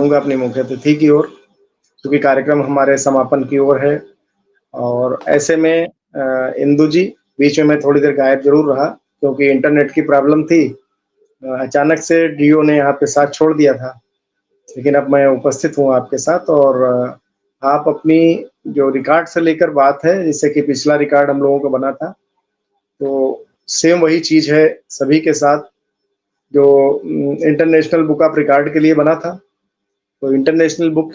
रहूँगा अपनी मुख्य अतिथि की ओर, क्योंकि कार्यक्रम हमारे समापन की ओर है और ऐसे में इंदु जी, बीच में मैं थोड़ी देर गायब ज़रूर रहा क्योंकि इंटरनेट की प्रॉब्लम थी। अचानक से जियो ने यहाँ पे साथ छोड़ दिया था, लेकिन अब मैं उपस्थित हूँ आपके साथ और आप अपनी जो रिकॉर्ड से लेकर बात है, जैसे कि पिछला रिकॉर्ड हम लोगों का बना था, तो सेम वही चीज़ है सभी के साथ जो इंटरनेशनल बुक ऑफ रिकॉर्ड के लिए बना था। तो इंटरनेशनल बुक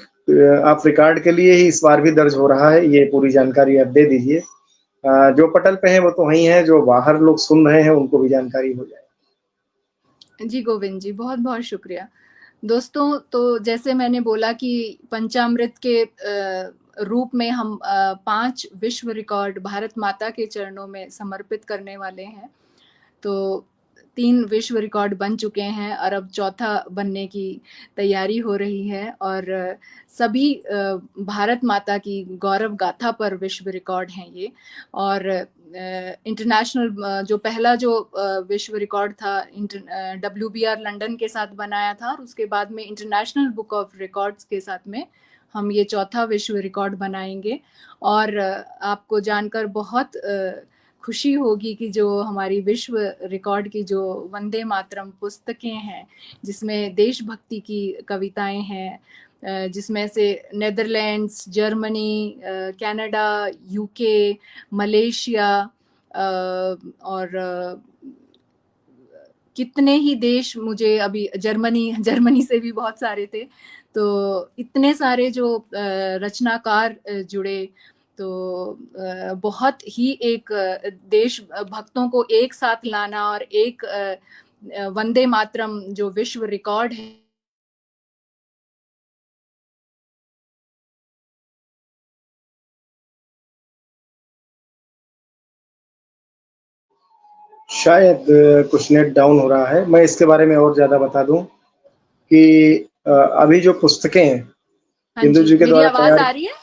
ऑफ रिकॉर्ड के लिए ही इस बार भी दर्ज हो रहा है, ये पूरी जानकारी आप दे दीजिए। जो पटल पे हैं वो तो वहीं हैं, जो बाहर लोग सुन रहे हैं उनको भी जानकारी हो जाए। जी गोविंद जी, बहुत बहुत शुक्रिया। दोस्तों, तो जैसे मैंने बोला कि पंचामृत के रूप में हम 5 विश्व रिकॉर्ड भारत माता के चरणों में समर्पित करने वाले हैं। तो 3 विश्व रिकॉर्ड बन चुके हैं और अब चौथा बनने की तैयारी हो रही है और सभी भारत माता की गौरव गाथा पर विश्व रिकॉर्ड हैं ये। और इंटरनेशनल जो पहला जो विश्व रिकॉर्ड था WBR लंदन के साथ बनाया था और उसके बाद में इंटरनेशनल बुक ऑफ रिकॉर्ड्स के साथ में हम ये चौथा विश्व रिकॉर्ड बनाएंगे। और आपको जानकर बहुत खुशी होगी कि जो हमारी विश्व रिकॉर्ड की जो वंदे मातरम पुस्तकें हैं, जिसमें देशभक्ति की कविताएं हैं, जिसमें से Netherlands, Germany, Canada, UK, Malaysia और कितने ही देश, मुझे अभी जर्मनी से भी बहुत सारे थे। तो इतने सारे जो रचनाकार जुड़े, तो बहुत ही एक देश भक्तों को एक साथ लाना और एक वंदे मातरम जो विश्व रिकॉर्ड है शायद कुछ नेट डाउन हो रहा है। मैं इसके बारे में और ज़्यादा बता दूं कि अभी जो पुस्तकें हैं इंदु जी के मेरी द्वारा आवाज तैयार, आ रही है?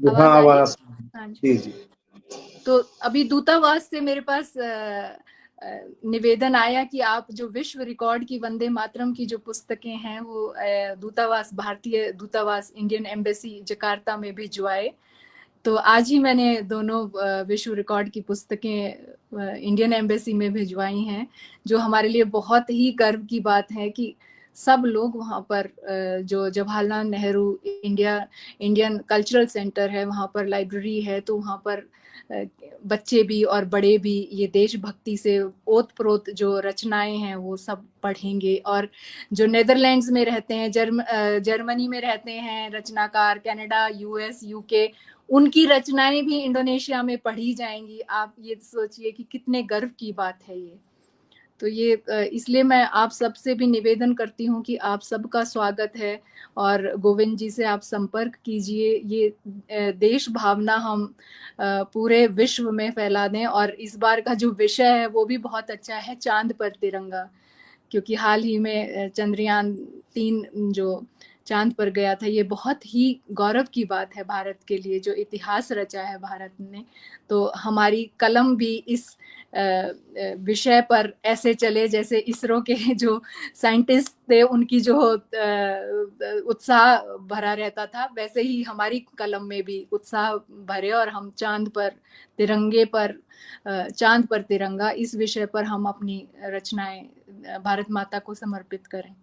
हाँ आवाज आ रही है? आवाज, हाँ जी। जी जी। तो अभी दूतावास से मेरे पास निवेदन आया कि आप जो विश्व रिकॉर्ड की वंदे मातरम की जो पुस्तकें हैं वो दूतावास, भारतीय दूतावास, इंडियन एम्बेसी जकार्ता में भिजवाए। तो आज ही मैंने दोनों विश्व रिकॉर्ड की पुस्तकें इंडियन एम्बेसी में भिजवाई हैं, जो हमारे लिए बहुत ही गर्व की बात है कि सब लोग वहाँ पर, जो Jawaharlal Nehru Indian cultural centre है, वहाँ पर लाइब्रेरी है, तो वहाँ पर बच्चे भी और बड़े भी ये देशभक्ति से ओत प्रोत जो रचनाएं हैं वो सब पढ़ेंगे। और जो नेदरलैंड्स में रहते हैं, जर्मनी में रहते हैं रचनाकार, कनाडा, US, UK, उनकी रचनाएं भी इंडोनेशिया में पढ़ी जाएंगी। आप ये सोचिए कि कितने गर्व की बात है ये। तो ये इसलिए मैं आप सबसे भी निवेदन करती हूँ कि आप सबका स्वागत है और गोविंद जी से आप संपर्क कीजिए। ये देश भावना हम पूरे विश्व में फैला दें। और इस बार का जो विषय है वो भी बहुत अच्छा है, चांद पर तिरंगा, क्योंकि हाल ही में चंद्रयान 3 जो चांद पर गया था, ये बहुत ही गौरव की बात है भारत के लिए, जो इतिहास रचा है भारत ने। तो हमारी कलम भी इस विषय पर ऐसे चले जैसे इसरो के जो साइंटिस्ट थे उनकी जो उत्साह भरा रहता था, वैसे ही हमारी कलम में भी उत्साह भरे और हम चांद पर तिरंगा, इस विषय पर हम अपनी रचनाएं भारत माता को समर्पित करें।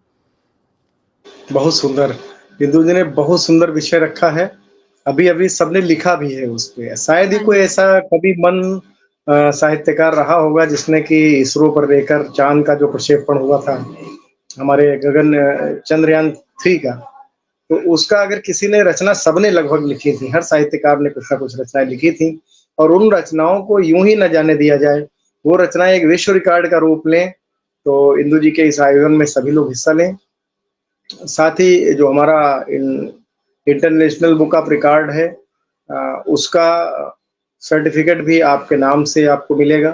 बहुत सुंदर, इंदु जी ने बहुत सुंदर विषय रखा है। अभी अभी सबने लिखा भी है उस पे। शायद ही कोई ऐसा कभी मन साहित्यकार रहा होगा जिसने कि इसरो पर लेकर चांद का जो प्रक्षेपण हुआ था हमारे गगन चंद्रयान 3 का, तो उसका अगर किसी ने रचना, सबने लगभग लिखी थी, हर साहित्यकार ने कुछ ना कुछ रचनाएं लिखी थी और उन रचनाओं को यूं ही न जाने दिया जाए, वो रचनाएं एक विश्व रिकॉर्ड का रूप लें। तो इंदु जी के इस आयोजन में सभी लोग हिस्सा लें। साथ ही जो हमारा इंटरनेशनल बुक ऑफ रिकॉर्ड है, उसका सर्टिफिकेट भी आपके नाम से आपको मिलेगा।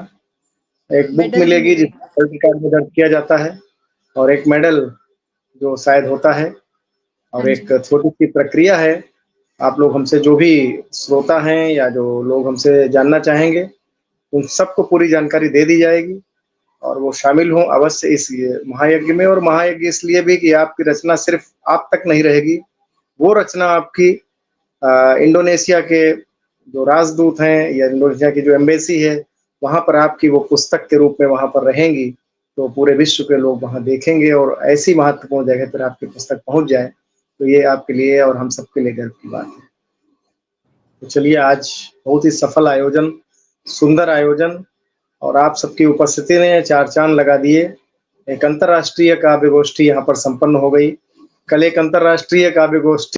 एक बुक मिलेगी जिसको वर्ल्ड रिकॉर्ड में दर्ज किया जाता है और एक मेडल जो शायद होता है, और एक छोटी सी प्रक्रिया है। आप लोग हमसे, जो भी श्रोता हैं या जो लोग हमसे जानना चाहेंगे, उन सबको पूरी जानकारी दे दी जाएगी और वो शामिल हों अवश्य इस महायज्ञ में। और महायज्ञ इसलिए भी कि आपकी रचना सिर्फ आप तक नहीं रहेगी, वो रचना आपकी इंडोनेशिया के जो राजदूत हैं या इंडोनेशिया की जो एम्बेसी है, वहाँ पर आपकी वो पुस्तक के रूप में वहाँ पर रहेंगी, तो पूरे विश्व के लोग वहाँ देखेंगे और ऐसी महत्वपूर्ण जगह पर आपकी पुस्तक पहुँच जाए, तो ये आपके लिए और हम सबके लिए गर्व की बात है। तो चलिए, आज बहुत ही सफल आयोजन, सुंदर आयोजन, और आप सबकी उपस्थिति ने चार चांद लगा दिए। एक अंतर्राष्ट्रीय काव्य गोष्ठी यहाँ पर संपन्न हो गई। कल एक अंतर्राष्ट्रीय काव्य गोष्ठी